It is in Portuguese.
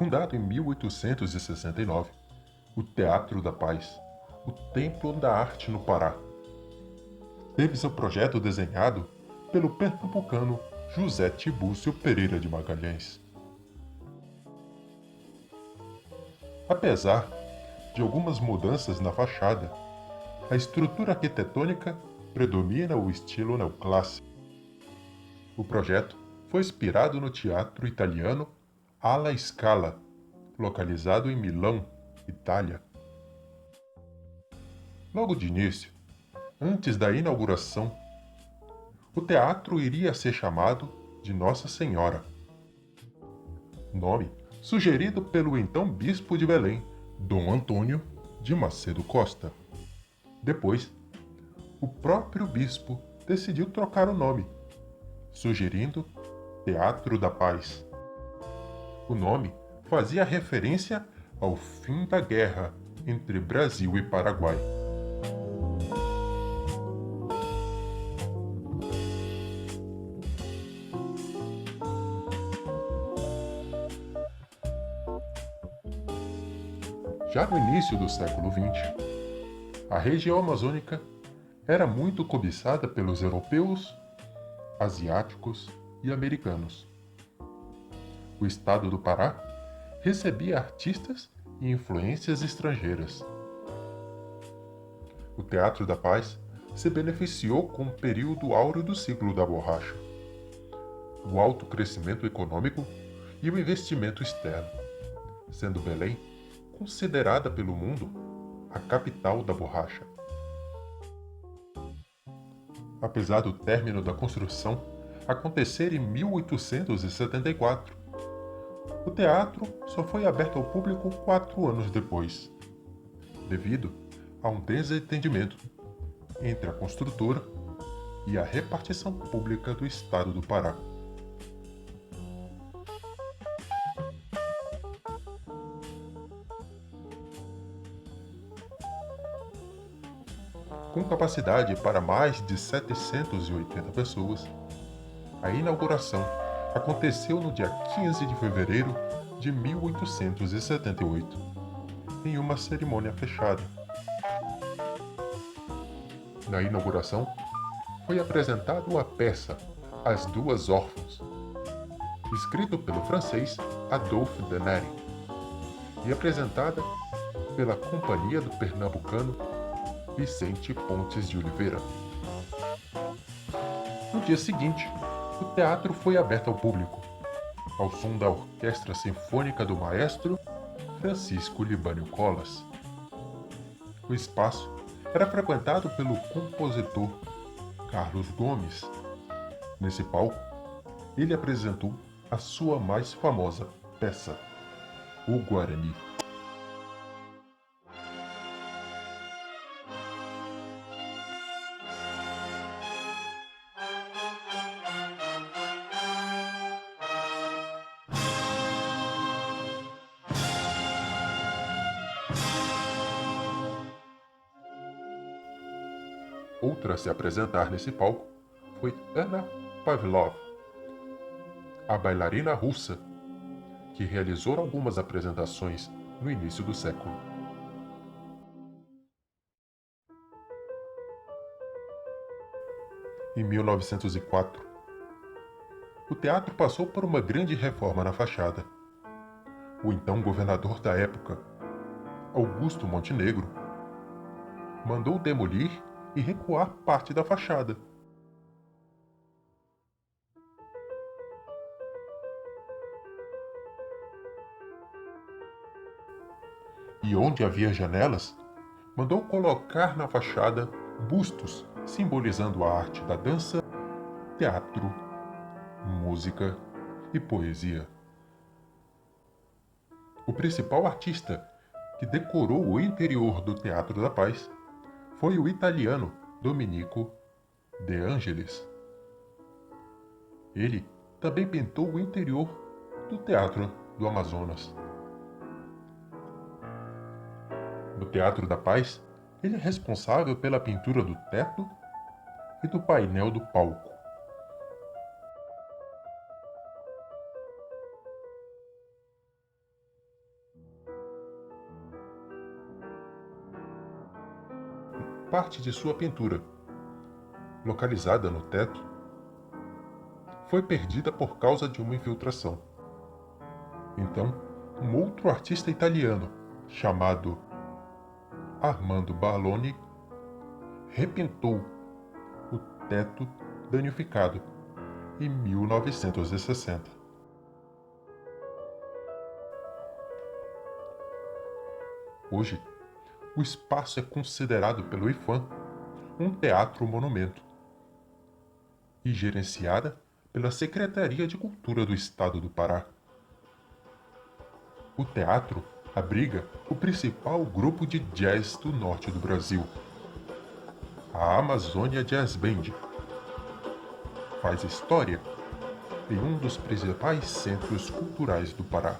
Fundado em 1869, o Teatro da Paz, o Templo da Arte no Pará, teve seu projeto desenhado pelo pernambucano José Tibúcio Pereira de Magalhães. Apesar de algumas mudanças na fachada, a estrutura arquitetônica predomina o estilo neoclássico. O projeto foi inspirado no teatro italiano Alla Scala, localizado em Milão, Itália. Logo de início, antes da inauguração, o teatro iria ser chamado de Nossa Senhora, nome sugerido pelo então bispo de Belém, Dom Antônio de Macedo Costa. Depois, o próprio bispo decidiu trocar o nome, sugerindo Teatro da Paz. O nome fazia referência ao fim da guerra entre Brasil e Paraguai. Já no início do século XX, a região amazônica era muito cobiçada pelos europeus, asiáticos e americanos. O estado do Pará recebia artistas e influências estrangeiras. O Teatro da Paz se beneficiou com o período áureo do ciclo da borracha, o alto crescimento econômico e o investimento externo, sendo Belém considerada pelo mundo a capital da borracha. Apesar do término da construção acontecer em 1874, o teatro só foi aberto ao público 4 anos depois, devido a um desentendimento entre a construtora e a repartição pública do estado do Pará. Com capacidade para mais de 780 pessoas, a inauguração aconteceu no dia 15 de fevereiro de 1878, em uma cerimônia fechada. Na inauguração, foi apresentada a peça As Duas Órfãos, escrito pelo francês Adolphe Denari, e apresentada pela Companhia do Pernambucano Vicente Pontes de Oliveira. No dia seguinte, o teatro foi aberto ao público, ao som da Orquestra Sinfônica do maestro Francisco Libânio Colas. O espaço era frequentado pelo compositor Carlos Gomes. Nesse palco, ele apresentou a sua mais famosa peça, O Guarani. Outra a se apresentar nesse palco foi Anna Pavlov, a bailarina russa, que realizou algumas apresentações no início do século. Em 1904, o teatro passou por uma grande reforma na fachada. O então governador da época, Augusto Montenegro, mandou demolir e recuar parte da fachada. E onde havia janelas, mandou colocar na fachada bustos simbolizando a arte da dança, teatro, música e poesia. O principal artista que decorou o interior do Teatro da Paz foi o italiano Domenico De Angelis. Ele também pintou o interior do Teatro do Amazonas. No Teatro da Paz, ele é responsável pela pintura do teto e do painel do palco. parte de sua pintura, localizada no teto, foi perdida por causa de uma infiltração. Então, um outro artista italiano, chamado Armando Barloni, repintou o teto danificado em 1960. Hoje, o espaço é considerado pelo IPHAN um teatro-monumento e gerenciada pela Secretaria de Cultura do Estado do Pará. O teatro abriga o principal grupo de jazz do norte do Brasil, a Amazônia Jazz Band. Faz história em um dos principais centros culturais do Pará.